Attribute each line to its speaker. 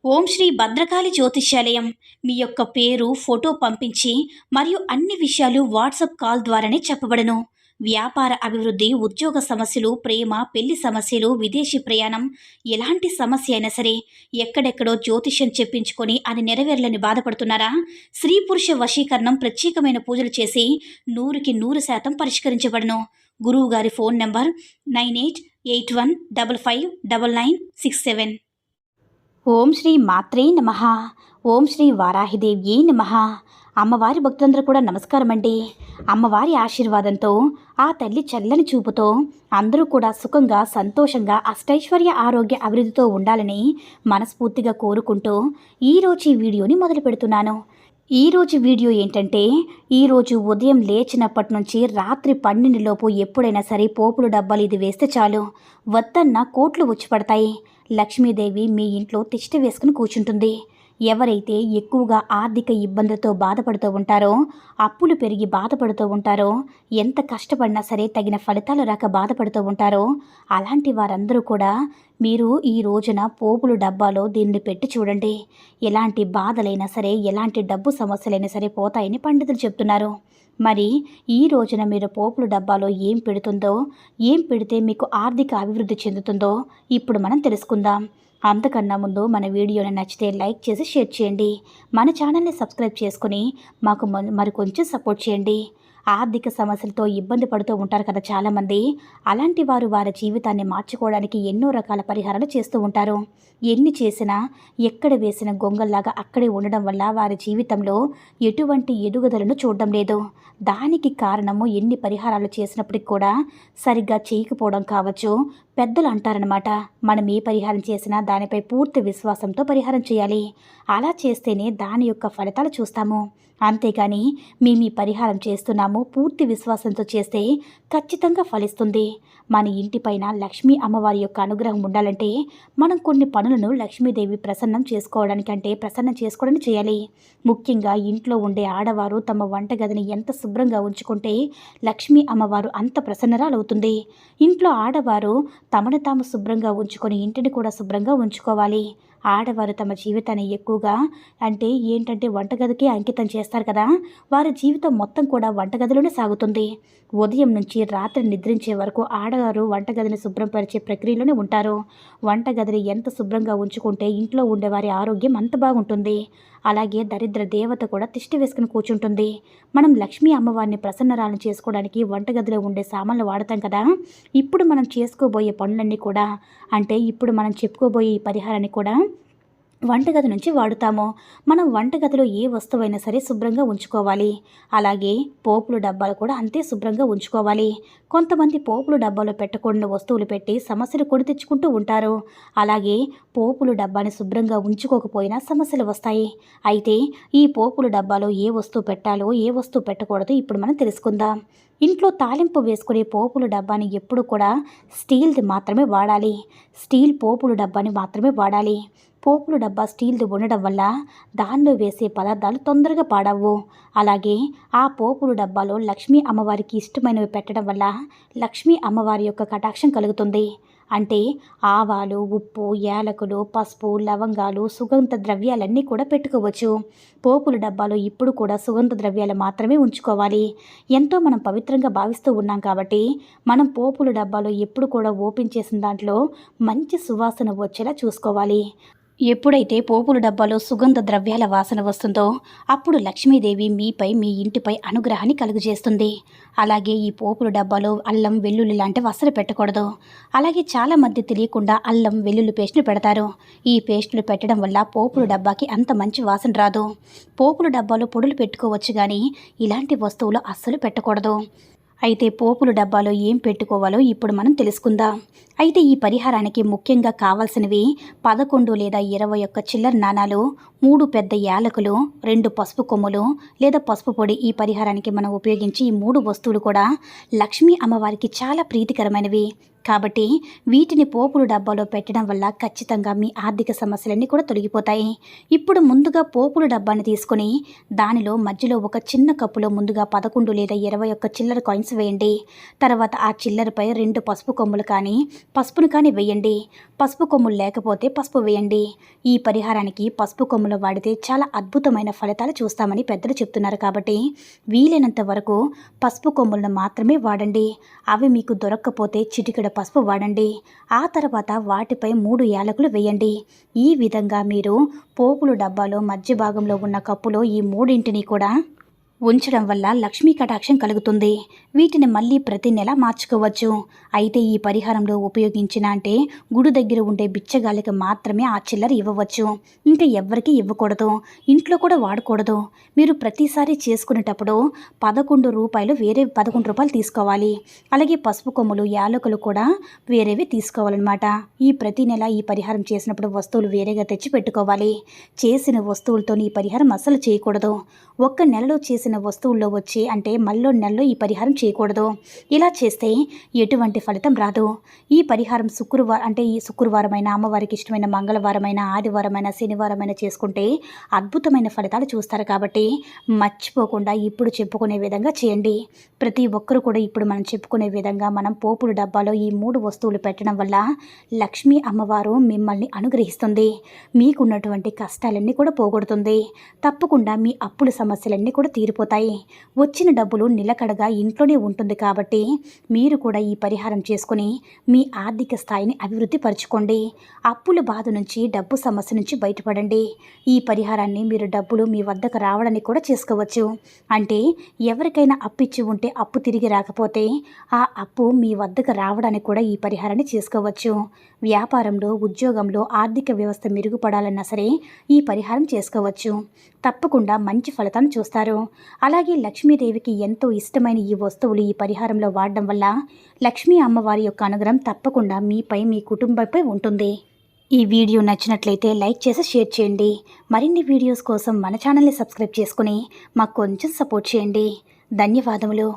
Speaker 1: ఓం శ్రీ భద్రకాళి జ్యోతిష్యాలయం. మీ యొక్క పేరు, ఫోటో పంపించి మరియు అన్ని విషయాలు వాట్సాప్ కాల్ ద్వారానే చెప్పబడను. వ్యాపార అభివృద్ధి, ఉద్యోగ సమస్యలు, ప్రేమ, పెళ్లి సమస్యలు, విదేశీ ప్రయాణం, ఎలాంటి సమస్య అయినా సరే ఎక్కడెక్కడో జ్యోతిష్యం చెప్పించుకొని అది నెరవేర్లని బాధపడుతున్నారా? స్త్రీ పురుష వశీకరణం ప్రత్యేకమైన పూజలు చేసి 100% పరిష్కరించబడను. గురువు గారి ఫోన్ నంబర్ 9881559967. ఓం శ్రీ మాత్రే నమః. ఓం శ్రీ వారాహిదేవ్యే నమః. అమ్మవారి భక్తులందరూ కూడా నమస్కారం అండి. అమ్మవారి ఆశీర్వాదంతో, ఆ తల్లి చల్లని చూపుతో అందరూ కూడా సుఖంగా, సంతోషంగా, అష్టైశ్వర్య, ఆరోగ్య అభివృద్ధితో ఉండాలని మనస్ఫూర్తిగా కోరుకుంటూ ఈరోజు ఈ వీడియోని మొదలు పెడుతున్నాను. ఈరోజు వీడియో ఏంటంటే, ఈరోజు ఉదయం లేచినప్పటి నుంచి రాత్రి 12 లోపు ఎప్పుడైనా సరే పోపుల డబ్బాలు ఇది వేస్తే చాలు, వద్దన్న కోట్లు వచ్చి పడతాయి. లక్ష్మీదేవి మీ ఇంట్లో తిష్ట వేసుకుని కూర్చుంటుంది. ఎవరైతే ఎక్కువగా ఆర్థిక ఇబ్బందులతో బాధపడుతూ ఉంటారో, అప్పులు పెరిగి బాధపడుతూ ఉంటారో, ఎంత కష్టపడినా సరే తగిన ఫలితాలు రాక బాధపడుతూ ఉంటారో, అలాంటి వారందరూ కూడా మీరు ఈ రోజున పోపుల డబ్బాలో దీన్ని పెట్టి చూడండి. ఎలాంటి బాధలైనా సరే, ఎలాంటి డబ్బు సమస్యలైనా సరే పోతాయని పండితులు చెప్తున్నారు. మరి ఈ రోజున మీరు పోపుల డబ్బాలో ఏం పెడుతుందో, ఏం పెడితే మీకు ఆర్థిక అభివృద్ధి చెందుతుందో ఇప్పుడు మనం తెలుసుకుందాం. అంతకన్నా ముందు మన వీడియోని నచ్చితే లైక్ చేసి షేర్ చేయండి. మన ఛానల్ని సబ్స్క్రైబ్ చేసుకుని మాకు మరి కొంచెం సపోర్ట్ చేయండి. ఆర్థిక సమస్యలతో ఇబ్బంది పడుతూ ఉంటారు కదా చాలామంది. అలాంటి వారు వారి జీవితాన్ని మార్చుకోవడానికి ఎన్నో రకాల పరిహారాలు చేస్తూ ఉంటారు. ఎన్ని చేసినా, ఎక్కడ వేసిన గొంగల్లాగా అక్కడే ఉండడం వల్ల వారి జీవితంలో ఎటువంటి ఎదుగుదలను చూడడం లేదు. దానికి కారణము ఎన్ని పరిహారాలు చేసినప్పటికి కూడా సరిగ్గా చేయకపోవడం కావచ్చు. పెద్దలు అంటారనమాట, మనం ఏ పరిహారం చేసినా దానిపై పూర్తి విశ్వాసంతో పరిహారం చేయాలి. అలా చేస్తేనే దాని యొక్క ఫలితాలు చూస్తాము. అంతేగాని మేము ఈ పరిహారం చేస్తున్నాము పూర్తి విశ్వాసంతో చేస్తే ఖచ్చితంగా ఫలిస్తుంది. మన ఇంటిపైన లక్ష్మీ అమ్మవారి యొక్క అనుగ్రహం ఉండాలంటే మనం కొన్ని పనులను లక్ష్మీదేవి ప్రసన్నం చేసుకోవడానికి చేయాలి. ముఖ్యంగా ఇంట్లో ఉండే ఆడవారు తమ వంటగదిని ఎంత శుభ్రంగా ఉంచుకుంటే లక్ష్మీ అమ్మవారు అంత ప్రసన్నరాలవుతుంది. ఇంట్లో ఆడవారు తమను తాము శుభ్రంగా ఉంచుకొని ఇంటిని కూడా శుభ్రంగా ఉంచుకోవాలి. ఆడవారు తమ జీవితాన్ని ఎక్కువగా వంటగదికి అంకితం చేస్తారు కదా, వారి జీవితం మొత్తం కూడా వంటగదిలోనే సాగుతుంది. ఉదయం నుంచి రాత్రి నిద్రించే వరకు ఆడవారు వంటగదిని శుభ్రపరిచే ప్రక్రియలోనే ఉంటారు. వంటగదిని ఎంత శుభ్రంగా ఉంచుకుంటే ఇంట్లో ఉండేవారి ఆరోగ్యం అంత బాగుంటుంది. అలాగే దరిద్ర దేవత కూడా తిష్టి వేసుకుని కూర్చుంటుంది. మనం లక్ష్మీ అమ్మవారిని ప్రసన్నరాలను చేసుకోవడానికి వంటగదిలో ఉండే సామాన్లు వాడతాం కదా. ఇప్పుడు మనం చేసుకోబోయే పనులన్నీ కూడా, ఇప్పుడు మనం చెప్పుకోబోయే ఈ పరిహారాన్ని కూడా వంటగది నుంచి వాడుతాము. మనం వంటగదిలో ఏ వస్తువైనా సరే శుభ్రంగా ఉంచుకోవాలి. అలాగే పోపుల డబ్బాలు కూడా అంతే శుభ్రంగా ఉంచుకోవాలి. కొంతమంది పోపుల డబ్బాలో పెట్టకుండా వస్తువులు పెట్టి సమస్యలు కొని తెచ్చుకుంటూ ఉంటారు. అలాగే పోపుల డబ్బాని శుభ్రంగా ఉంచుకోకపోయినా సమస్యలు వస్తాయి. అయితే ఈ పోపుల డబ్బాలో ఏ వస్తువు పెట్టాలో, ఏ వస్తువు పెట్టకూడదో ఇప్పుడు మనం తెలుసుకుందాం. ఇంట్లో తాలింపు వేసుకునే పోపుల డబ్బాని ఎప్పుడు కూడా స్టీల్ది మాత్రమే వాడాలి. స్టీల్ పోపుల డబ్బాని మాత్రమే వాడాలి. పోపుల డబ్బా స్టీల్ది ఉండడం వల్ల దానిలో వేసే పదార్థాలు తొందరగా పాడవు. అలాగే ఆ పోపుల డబ్బాలో లక్ష్మీ అమ్మవారికి ఇష్టమైనవి పెట్టడం వల్ల లక్ష్మీ అమ్మవారి యొక్క కటాక్షం కలుగుతుంది. ఆవాలు, ఉప్పు, యాలకులు, పసుపు, లవంగాలు, సుగంధ ద్రవ్యాలన్నీ కూడా పెట్టుకోవచ్చు. పోపుల డబ్బాలో ఇప్పుడు కూడా సుగంధ ద్రవ్యాలు మాత్రమే ఉంచుకోవాలి. ఎంతో మనం పవిత్రంగా భావిస్తూ ఉన్నాం కాబట్టి మనం పోపుల డబ్బాలో ఎప్పుడు కూడా ఓపెన్ చేసిన దాంట్లో మంచి సువాసన వచ్చేలా చూసుకోవాలి. ఎప్పుడైతే పోపుల డబ్బాలో సుగంధ ద్రవ్యాల వాసన వస్తుందో అప్పుడు లక్ష్మీదేవి మీపై, మీ ఇంటిపై అనుగ్రహాన్ని కలుగజేస్తుంది. అలాగే ఈ పోపుల డబ్బాలో అల్లం, వెల్లుల్లి లాంటివి అస్సలు పెట్టకూడదు. అలాగే చాలామంది తెలియకుండా అల్లం, వెల్లుల్లి పేస్టులు పెడతారు. ఈ పేస్టులు పెట్టడం వల్ల పోపుల డబ్బాకి అంత మంచి వాసన రాదు. పోపుల డబ్బాలో పొడులు పెట్టుకోవచ్చు, కానీ ఇలాంటి వస్తువులు అస్సలు పెట్టకూడదు. అయితే పోపుల డబ్బాలో ఏం పెట్టుకోవాలో ఇప్పుడు మనం తెలుసుకుందాం. అయితే ఈ పరిహారానికి ముఖ్యంగా కావాల్సినవి 11 లేదా 21 చిల్లర నాణాలు, 3 పెద్ద యాలకులు, 2 పసుపు కొమ్ములు లేదా పసుపు పొడి. ఈ పరిహారానికి మనం ఉపయోగించి ఈ 3 వస్తువులు కూడా లక్ష్మీ అమ్మవారికి చాలా ప్రీతికరమైనవి. కాబట్టి వీటిని పోపుల డబ్బాలో పెట్టడం వల్ల ఖచ్చితంగా మీ ఆర్థిక సమస్యలన్నీ కూడా తొలగిపోతాయి. ఇప్పుడు ముందుగా పోపుల డబ్బాని తీసుకొని దానిలో మధ్యలో ఒక చిన్న కప్పులో ముందుగా 11 లేదా 21 చిల్లర కాయిన్స్ వేయండి. తర్వాత ఆ చిల్లరపై 2 పసుపు కొమ్ములు కానీ పసుపును కానీ వేయండి. పసుపు కొమ్ములు లేకపోతే పసుపు వేయండి. ఈ పరిహారానికి పసుపు కొమ్ములు వాడితే చాలా అద్భుతమైన ఫలితాలు చూస్తామని పెద్దలు చెప్తున్నారు. కాబట్టి వీలైనంత వరకు పసుపు కొమ్ములను మాత్రమే వాడండి. అవి మీకు దొరక్కపోతే చిటికెడ పసుపు వాడండి. ఆ తర్వాత వాటిపై 3 యాలకులు వేయండి. ఈ విధంగా మీరు పోపుల డబ్బాలో మధ్య భాగంలో ఉన్న కప్పులో ఈ మూడింటిని కూడా ఉంచడం వల్ల లక్ష్మీ కటాక్షం కలుగుతుంది. వీటిని మళ్ళీ ప్రతి నెల మార్చుకోవచ్చు. అయితే ఈ పరిహారంలో ఉపయోగించిన అంటే గుడి దగ్గర ఉండే బిచ్చగాళ్ళకి మాత్రమే ఆ చిల్లర ఇవ్వవచ్చు. ఇంకా ఎవ్వరికీ ఇవ్వకూడదు. ఇంట్లో కూడా వాడకూడదు. మీరు ప్రతిసారి చేసుకునేటప్పుడు 11 రూపాయలు వేరే 11 రూపాయలు తీసుకోవాలి. అలాగే పసుపు కొమ్ములు యాలకులు కూడా వేరేవి తీసుకోవాలన్నమాట. ఈ ప్రతి నెల ఈ పరిహారం చేసినప్పుడు వస్తువులు వేరేగా తెచ్చి పెట్టుకోవాలి. చేసిన వస్తువులతో ఈ పరిహారం అస్సలు చేయకూడదు. ఒక్క నెలలో చేసిన వస్తువుల్లో వచ్చి అంటే మళ్ళీ నెలలో ఈ పరిహారం చేయకూడదు. ఇలా చేస్తే ఎటువంటి ఫలితం రాదు. ఈ పరిహారం ఈ శుక్రవారమైన, అమ్మవారికి ఇష్టమైన మంగళవారమైన, ఆదివారమైన, శనివారమైన చేసుకుంటే అద్భుతమైన ఫలితాలు చూస్తారు. కాబట్టి మర్చిపోకుండా ఇప్పుడు చెప్పుకునే విధంగా చేయండి. ప్రతి ఒక్కరు కూడా ఇప్పుడు మనం చెప్పుకునే విధంగా మనం పోపుల డబ్బాలో ఈ 3 వస్తువులు పెట్టడం వల్ల లక్ష్మీ అమ్మవారు మిమ్మల్ని అనుగ్రహిస్తుంది. మీకున్నటువంటి కష్టాలన్నీ కూడా పోగొడుతుంది. తప్పకుండా మీ అప్పుల సమస్యలన్నీ కూడా తీరిపోతాయి. వచ్చిన డబ్బులు నిలకడగా ఇంట్లోనే ఉంటుంది. కాబట్టి మీరు కూడా ఈ పరిహారం చేసుకుని మీ ఆర్థిక స్థాయిని అభివృద్ధి పరచుకోండి. అప్పుల బాధ నుంచి, డబ్బు సమస్య నుంచి బయటపడండి. ఈ పరిహారాన్ని మీరు డబ్బులు మీ వద్దకు రావడానికి కూడా చేసుకోవచ్చు. అంటే ఎవరికైనా అప్పు ఇచ్చి ఉంటే అప్పు తిరిగి రాకపోతే ఆ అప్పు మీ వద్దకు రావడానికి కూడా ఈ పరిహారాన్ని చేసుకోవచ్చు. వ్యాపారంలో, ఉద్యోగంలో ఆర్థిక వ్యవస్థ మెరుగుపడాలన్నా సరే ఈ పరిహారం చేసుకోవచ్చు. తప్పకుండా మంచి ఫలితాన్ని చూస్తారు. అలాగే లక్ష్మీదేవికి ఎంతో ఇష్టమైన ఈ వస్తువులు ఈ పరిహారంలో వాడడం వల్ల లక్ష్మీ అమ్మవారి యొక్క అనుగ్రహం తప్పకుండా మీపై, మీ కుటుంబంపై ఉంటుంది. ఈ వీడియో నచ్చినట్లయితే లైక్ చేసి షేర్ చేయండి. మరిన్ని వీడియోస్ కోసం మన ఛానల్ని సబ్స్క్రైబ్ చేసుకుని మాకు కొంచెం సపోర్ట్ చేయండి. ధన్యవాదములు.